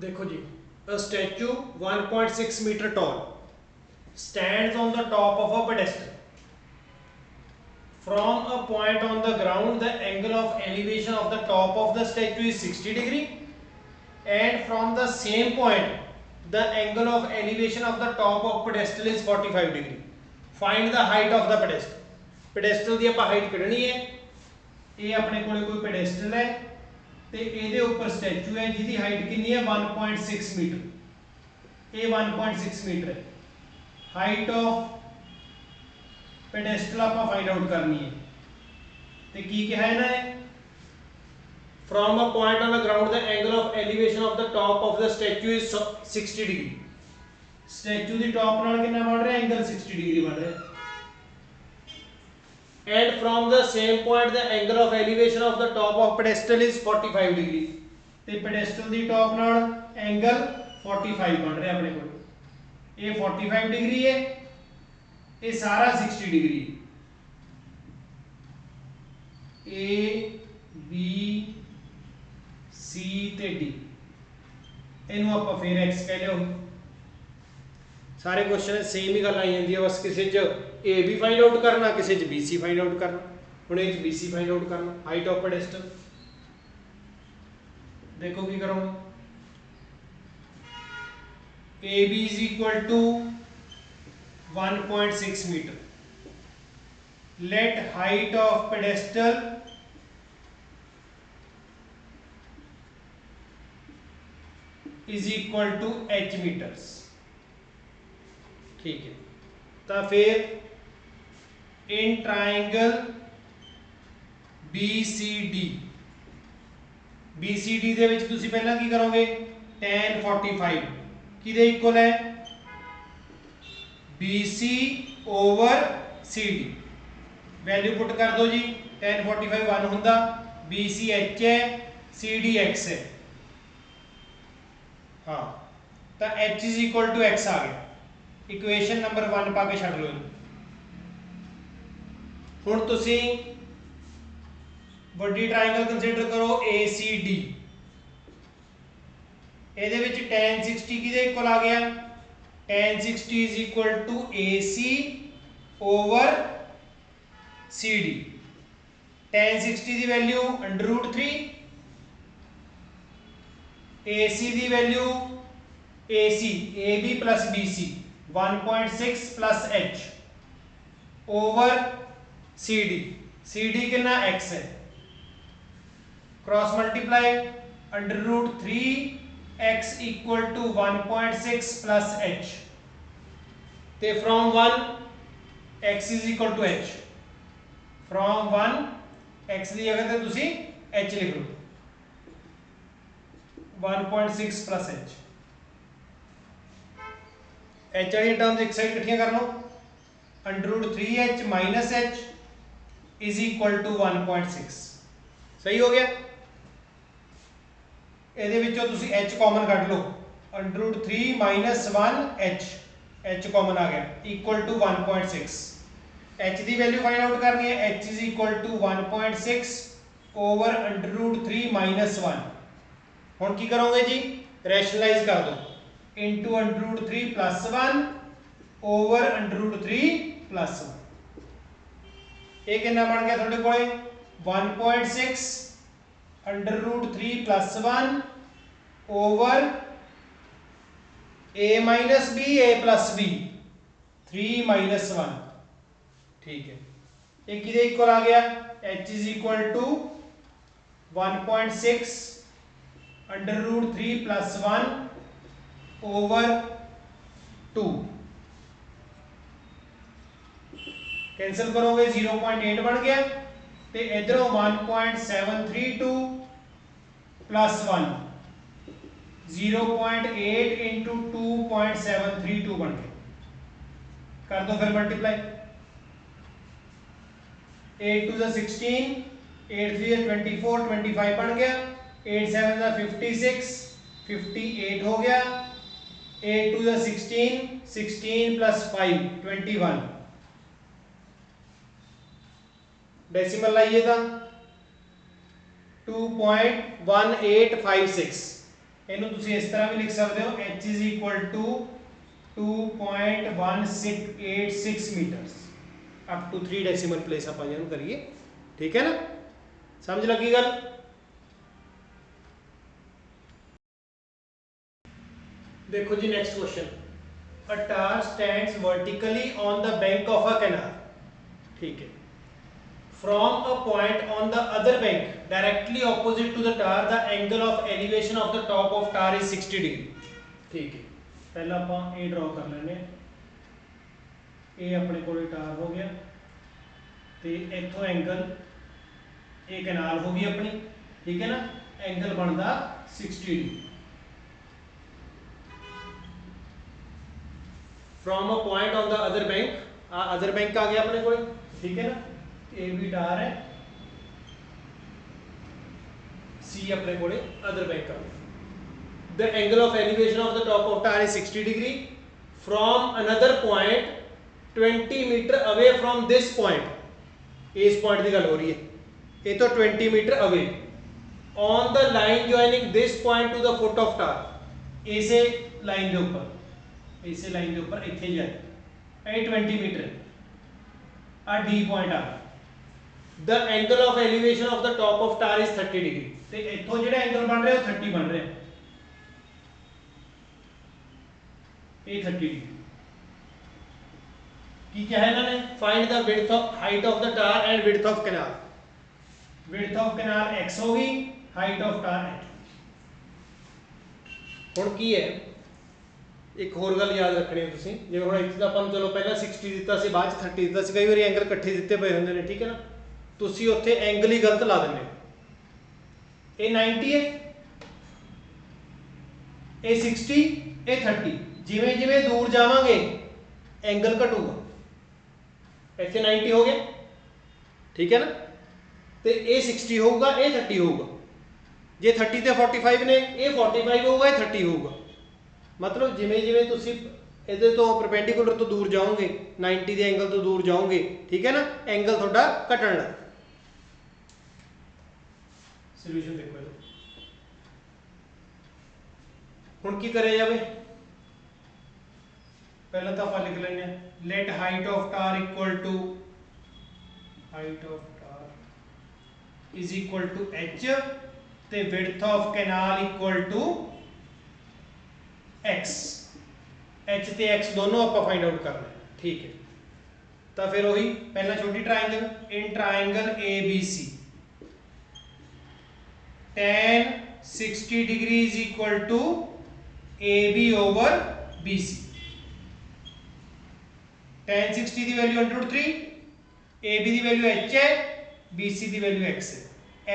देखो जी, a statue 1.6 meter tall stands on the top of a pedestal. From a point on the ground, the angle of elevation of the top of the statue is 60 degree, and from the same point, the angle of elevation of the top of pedestal is 45 degree. Find the height of the pedestal. Pedestal ਦੀ ਆਪਾਂ height ਕੱਢਣੀ ਹੈ। ਇਹ ਆਪਣੇ ਕੋਲੇ ਕੋਈ pedestal ਹੈ ਤੇ ਇਹਦੇ ਉੱਪਰ ਸਟੈਚੂ ਹੈ ਜਿਹਦੀ ਹਾਈਟ ਕਿੰਨੀ ਹੈ 1.6 ਮੀਟਰ। ਇਹ 1.6 ਮੀਟਰ ਹੈ। ਹਾਈਟ ਆਫ ਪੈਡੈਸਟਲ ਆਪਾਂ ਫਾਈਂਡ ਆਊਟ ਕਰਨੀ ਹੈ ਤੇ ਕੀ ਕਿਹਾ ਇਹਨਾਂ ਨੇ from a point on the ground the angle of elevation of the top of the statue is 60 degree। Statue the top ਨਾਲ ਕਿੰਨਾ ਬਣ ਰਿਹਾ ਐਂਗਲ 60 ਡਿਗਰੀ ਬਣ ਰਿਹਾ। and from the same point the angle of elevation of the top of pedestal is 45 degree ਤੇ pedestal ਦੀ top ਨਾਲ angle 45 ਬਣ ਰਿਹਾ ਆਪਣੇ ਕੋਲ। ਇਹ 45 ਡਿਗਰੀ ਹੈ, ਇਹ ਸਾਰਾ 60 ਡਿਗਰੀ ਹੈ। A B C ਤੇ D ਇਹਨੂੰ ਆਪਾਂ ਫੇਰ x ਕਹਿ ਲਿਓ। ਸਾਰੇ ਕੁਐਸਚਨ ਸੇਮ ਹੀ ਗੱਲ ਆਈ ਜਾਂਦੀ ਹੈ, ਬਸ ਕਿਸੇ ਚ A B फाइंड आउट करना, किसी च B C फाइंड आउट करना। हुण इह B C फाइंड आउट करना हाइट ऑफ पेडेस्टल। देखो की करोगे A B is equal to 1.6 metre. let height of pedestal is equal to h meters। ठीक है, तो फिर in triangle BCD BCD ਦੇ ਵਿੱਚ ਤੁਸੀਂ ਪਹਿਲਾਂ ਕੀ ਕਰੋਗੇ tan 45 ਕਿਹਦੇ ਇਕੁਅਲ ਹੈ BC over CD। ਵੈਲਿਊ ਪੁੱਟ ਕਰ ਦਿਓ ਜੀ। tan 45 1 ਹੁੰਦਾ, BC h ਹੈ, CD x ਹੈ। हाँ तो h is equal to x आ गया। इक्वेशन नंबर 1 पा के छੱਡ ਲਓ। ਹੁਣ ਤੁਸੀਂ ਵੱਡੀ ਟ੍ਰਾਇੰਗਲ ਕੰਸੀਡਰ ਕਰੋ ACD। ਇਹਦੇ ਵਿੱਚ tan 60 ਕਿਹਦੇ ਇਕੁਅਲ ਆ ਗਿਆ tan 60 is equal to AC over CD। tan 60 the value √3, AC the value AC AB plus BC 1.6 plus H over CD कितना x है, cross multiply √3 x equal to 1.6 plus h ते from 1 x is equal to h। from 1 x ਦੀ ਜਗ੍ਹਾ ਤੇ ਤੁਸੀਂ h ਲਿਖ ਲਓ 1.6 plus h। h वाली terms एक साइड इकट्ठियां कर लो। √3h minus h is equal to 1.6। सही हो गया। ਇਹਦੇ ਵਿੱਚੋਂ ਤੁਸੀਂ h ਕਾਮਨ ਕੱਢ ਲਓ √3 minus 1h h ਕਾਮਨ ਆ ਗਿਆ equal to 1.6। h the value find out ਕਰਨੀ ਹੈ h is equal to 1.6 over √3 minus 1। ਹੁਣ ਕੀ ਕਰੋਗੇ ਜੀ ਰੈਸ਼ਨਲਾਈਜ਼ ਕਰ ਦਿਓ into √3 plus 1 over √3 plus 1। ਇਹ ਕਿੰਨਾ ਬਣ ਗਿਆ ਤੁਹਾਡੇ ਕੋਲੇ 1.6 √3 plus 1 over a minus b a plus b 3 minus 1। ठीक है, ये किधे इक्वल आ गया h is equal to 1.6 √3 plus 1 over 2। Cancel करोगे 0.8 बन गया ते इधरों 1.732 प्लस 1 0.8 इंटू 2.732 बन गया। कर दो फिर मल्टीप्लाई 8 to the 16 8 3 the 24 25 बन गया 8 7 the 56 58 हो गया 8 to the 16 16 plus 5 21। डेसिमल लाइएगा 2.1856 ਇਹਨੂੰ ਤੁਸੀਂ ਇਸ ਤਰ੍ਹਾਂ ਵੀ ਲਿਖ ਸਕਦੇ ਹੋ h is equal to 2.1686 metres up to 3 decimal place ਆਪਾਂ ਇਹਨੂੰ ਕਰੀਏ। ठीक है ना, समझ लगी गल। देखो जी next question, a tower stands vertically on the bank of a canal. ठीक है, from a point on the other bank directly opposite to the tar the angle of elevation of the top of tar is 60 degree। ठीक है, पहला ਆਪਾਂ ਇਹ draw कर ਲੈਣੇ ਆ। ਇਹ ਆਪਣੇ ਕੋਲੇ टार हो गया ਤੇ ਇੱਥੋਂ एंगल ਇਹ कैनाल हो गई अपनी। ठीक है ना, एंगल बनता 60 degree from a point on the other bank. Other bank आ गया अपने कोले। ठीक है ना, ए भी टार है, सी अपने कोले अदर बैंक आ गया। The angle of elevation of the top of tower is 60 degree from another point 20 metre away from this point. इस पॉइंट की गल हो रही है, ये तो 20 metre away on the line joining this point to the foot of tower. इसे line के ऊपर, इसे लाइन के ऊपर इतने जाए 20 मीटर आ डी पॉइंट आ। The angle of elevation of the top of tower is 30 degree. तो इतों जो एंगल बन रहे 30 बन रहे, ये 30 डिग्री की क्या है इन्होंने, find the width of height of the tar and width of canal. Width of canal x होगी, हाइट ऑफ टार h। हुण की है, एक होर गल याद रखनी है तुसीं, जिवें हुण इत्थे तां आपां चलो पहला 60 दिता सी, बाद 30 दिता सी, कई बार एंगल इकट्ठे दिते पए हुंदे ने। ठीक है ना, तुसीं उत्थे एंगल ही गलत ला दिंदे हो। ये 90 है, ये 60, ये 30। जिवें जिवें दूर जावांगे एंगल घटूगा। इत्थे 90 हो गया। ठीक है ना, तो ये 60 होगा, ये 30 होगा। जे 30 ते 45 ने, ये 45 होगा, ये 30 होगा। मतलब जिमें जिमें तुसी इहदे तो परपेंडिकुलर तो दूर जाओगे, 90 के एंगल तो दूर जाओगे। ठीक है ना, एंगल थोड़ा घटन लग। सोल्यूशन देखो हुण की करे जावे। पहला तो आप लिख लेने, let height of tower equal to height of tower is equal to H ते width of canal equal to X. H ते एक्स दोनों आप फाइंड आउट करना है। ठीक है, तो फिर वही पहला छोटी triangle, in triangle A B C tan 60 degree is equal to A B over B C. tan 60 की वैल्यू √3, ए बी की वैल्यू h है, बी सी की वैल्यू x है।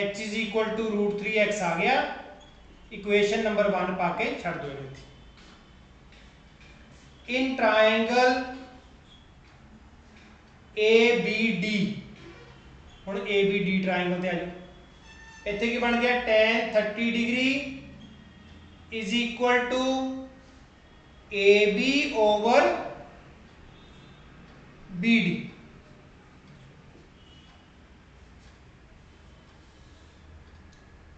h is equal to √3x आ गया। Equation number 1 पाके छड़ दो इन्हें। In triangle A B D, हुण ए बी डी ट्राइंगल ते आ जाओ। इत्थे की बन गया, tan 30 degree is equal to A B over B D.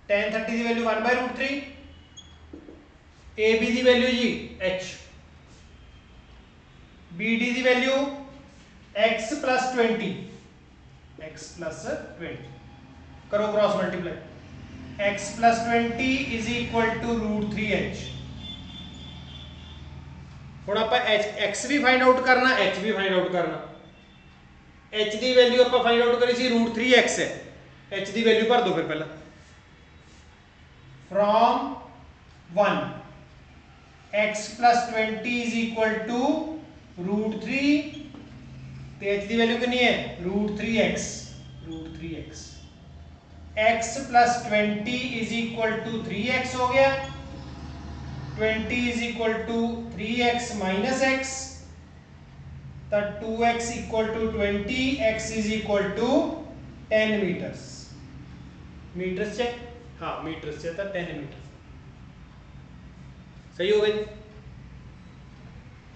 tan 30 की वैल्यू 1/√3, ए बी की वैल्यू जी h, बी डी की value x plus 20, x plus 20 करो cross multiply, x plus 20 is equal to √3h। हुण आपां x भी find out करना, h भी फाइंड आउट करना। h की वैल्यू आपां फाइंड आउट करी सी √3x है, h की वैल्यू भर दो फिर पहला। From 1 x plus 20 is equal to √3 ते h की वैल्यू कितनी है √3x। x plus 20 is equal to 3x हो गया, 20 is equal to 3x minus x, तो 2x equal to 20, x is equal to 10 metres. Metres से हाँ मीटर्स से था 10 मीटर। सही हो गई।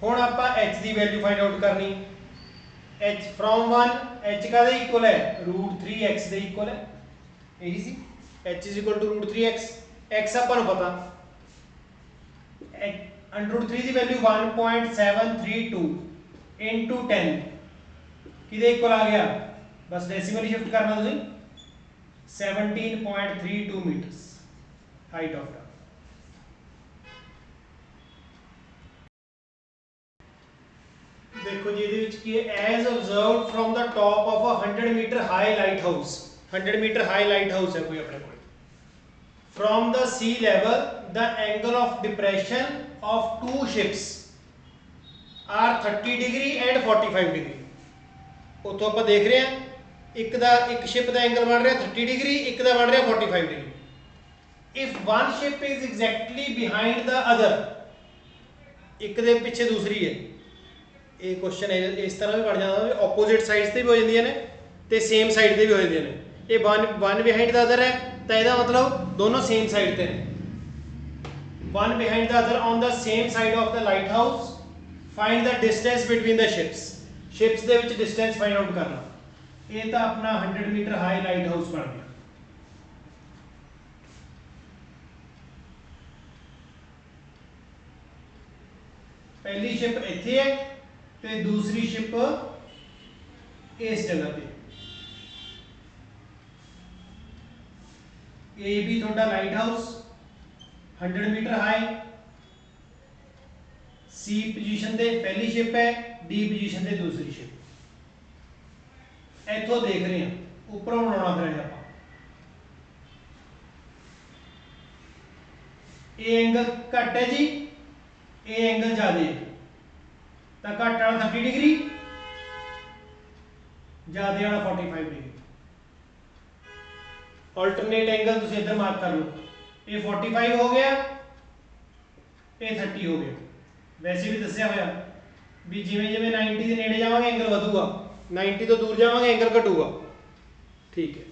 हुण आपां h की वैल्यू फाइंड आउट करनी। h फ्रॉम 1 h का इक्वल है √3x दे इक्वल है, यही सी h is equal to √3x। x आपां नूं पता अंडर रूट 3 की वैल्यू 1.732 into 10 किदे इक्वल आ गया, बस डेसिमल शिफ्ट करना तुसी 17.32 मीटर्स हाइट ऑफ टॉवर। देखो जी ਇਹਦੇ ਵਿੱਚ ਕੀ ਹੈ, as observed from the top of a 100 meter high lighthouse, 100 meter high lighthouse है कोई अपने कोल, from the sea level the angle of depression of two ships are 30 degree and 45 degree। ਉੱਥੋਂ ਆਪਾਂ ਦੇਖ ਰਹੇ ਹਾਂ ਇੱਕ ਸ਼ਿਪ ਦਾ ਐਂਗਲ ਬਣ ਰਿਹਾ 30 ਡਿਗਰੀ, ਇੱਕ ਦਾ ਬਣ ਰਿਹਾ 45 degree. if one ship is exactly behind the other, ਇੱਕ ਦੇ ਪਿੱਛੇ ਦੂਸਰੀ ਹੈ, ਇਹ ਕੁਐਸਚਨ ਇਸ ਤਰ੍ਹਾਂ ਵੀ ਬਣ ਜਾਂਦਾ ਵੀ ਆਪੋਜ਼ਿਟ ਸਾਈਡਸ ਤੇ ਵੀ ਹੋ ਜਾਂਦੀਆਂ ਨੇ ਤੇ ਸੇਮ ਸਾਈਡ ਤੇ ਵੀ ਹੋ ਜਾਂਦੀਆਂ ਨੇ। ਇਹ one behind the other ਹੈ ਤਾਂ ਇਹਦਾ ਮਤਲਬ ਦੋਨੋਂ ਸੇਮ ਸਾਈਡ ਤੇ ਨੇ। one behind the other on the same side of the lighthouse, find the distance between the ships, ships ਦੇ ਵਿੱਚ distance find out ਕਰਨਾ। ਇਹ ਤਾਂ ਆਪਣਾ 100 ਮੀਟਰ ਹਾਈ ਲਾਈਟ ਹਾਊਸ ਬਣ ਗਿਆ। पहली शिप ਇੱਥੇ ਹੈ ਤੇ दूसरी शिप इस जगह पे। ए भी थोड़ा लाइट हाउस 100 मीटर हाई, सी पोजीशन ते पहली शिप है, डी पोजीशन ते दूसरी शिप। इथों देख रहे हैं ऊपरों बनाना फिर आप ए एंगल घट है जी, ए एंगल ज्यादा है तो घट वाला 30 डिग्री, ज्यादा वाला 45 डिग्री। ऑल्टरनेट एंगल तुम इधर मार्क कर लो, ये 45 हो गया, ये 30 हो गया। वैसे भी दसिया होया भी जिवें जिवें 90 के नेड़े जावांगे एंगल वधूगा, 90 तो दूर जावांगे एंगल घटूगा। ठीक है,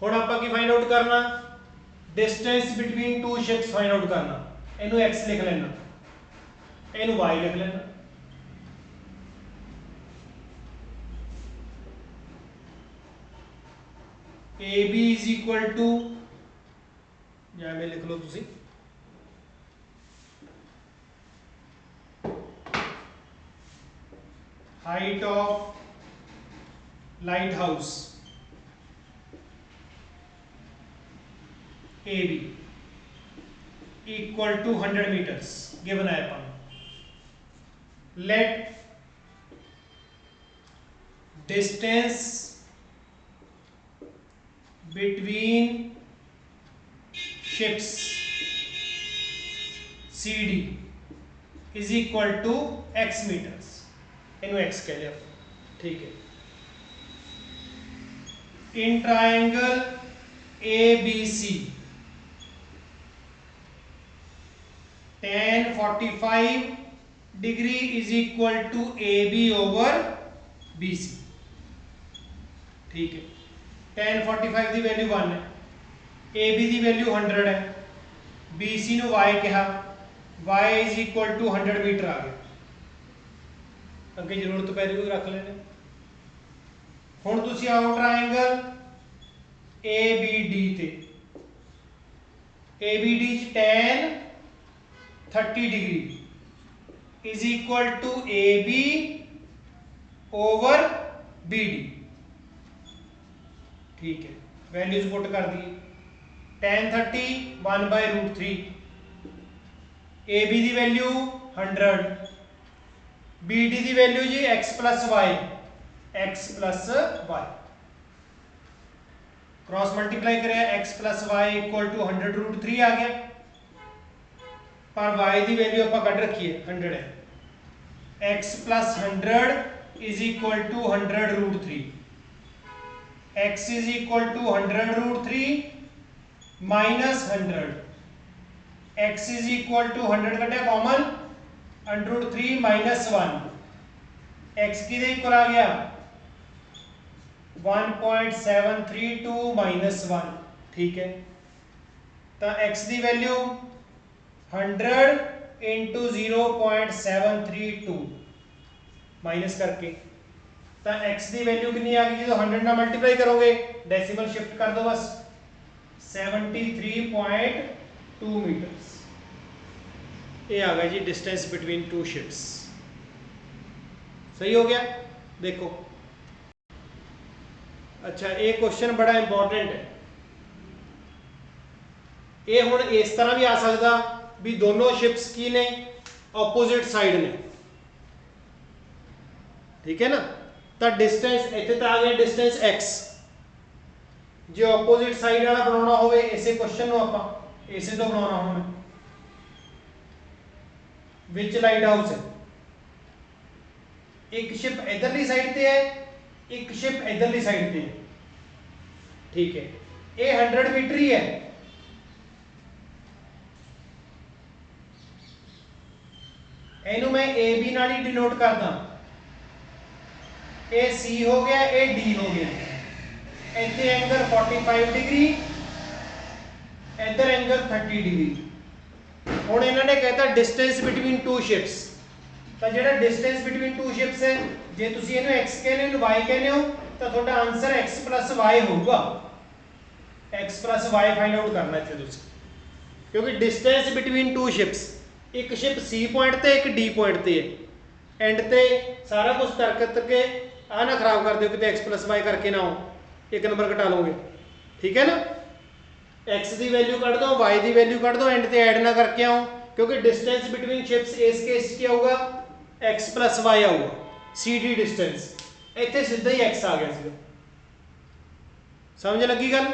हुण आपां की फाइंड आउट करना, distance between two ships find out करना। इनू x लिख लेना, इनू y लिख लेना। A B is equal to, या मैं लिख लो तुसी height of lighthouse A B equal to 100 metres given है अपन। Let distance between ships CD is equal to x metres, इनू x कह लिया। ठीक है, in triangle ABC tan 45 degree is equal to AB over BC। ठीक है, tan 45 की वैल्यू 1 है, AB की वैल्यू 100 है, BC नु y कहा, y is equal to 100 metre आ गया। अगे जरूरत पै रही रख लेने। हुण तुसीं आओ ट्रायंगल ABD ते, ABD tan 30 degree is equal to AB over BD। ठीक है, वैल्यूज पुट कर दी, tan 30 1/√3, AB की वैल्यू 100, BD की वैल्यू जी x plus y, cross multiply करें x plus y equal to 100√3 आ गया, पर y की वैल्यू आप कट रखी है 100 है, x plus 100 is equal to 100√3, x is equal to 100√3 minus 100, x is equal to 100 कटा कॉमन, √3 माइनस 1, x की इक्वल आ गया 1.732 माइनस 1। ठीक है, तो x की वैल्यू 100 इंटू 0.732 माइनस करके, तो x की वैल्यू कितनी आ गई, जो 100 ना मल्टीप्लाई करोगे डेसिमल शिफ्ट कर दो बस 73.2 मीटर्स। ये आ गया जी डिस्टेंस बिटवीन टू शिप्स। सही हो गया। देखो अच्छा ये क्वेश्चन बड़ा इंपॉर्टेंट है। ये हुण इस तरह भी आ सकता भी दोनों शिप्स की ने ऑपोजिट साइड ने, ठीक है ना। तो डिस्टेंस इत्थे तो आ गया डिस्टेंस x, जो ऑपोजिट साइड वाला बनाना होवे इसे क्वेश्चन नो आपां इसे तो बनाना होना विच लाइट हाउस है, एक शिप इधरली साइड ते है एक शिप इधरली साइड ते है, ठीक है। ये 100 मीटर ही है, इनू मैं ए बी नाल ही डिनोट करदा, ए सी हो गया ए डी हो गया, इत्थे एंगल 45 डिग्री इधर एंगल 30 डिग्री। हुण इन्हां ने कहता डिस्टेंस बिटवीन टू शिप्स, तो जेड़ा डिस्टेंस बिटवीन टू शिप्स है जे तुसी इहनू x कहने हो y कहने हो तो ਤੁਹਾਡਾ आंसर x + y होगा। x + y फाइंड आउट करना इत्थे तुसी, क्योंकि डिस्टेंस बिटवीन टू शिप्स एक शिप C पॉइंट ते एक D पॉइंट ते है, एंड ते सारा कुछ करके आ ना खराब कर दियो किते x + y करके ना हो, एक नंबर घटा लोगे, ठीक है ना। x की वैल्यू कट दो y की वैल्यू कट दो, एंड ते ऐड ना करके आओ, क्योंकि डिस्टेंस बिटवीन शिप्स इस केस क्या होगा x + y आऊगा, CD डिस्टेंस इत्थे सीधा ही x आ गया सीगा। समझ लगी गल।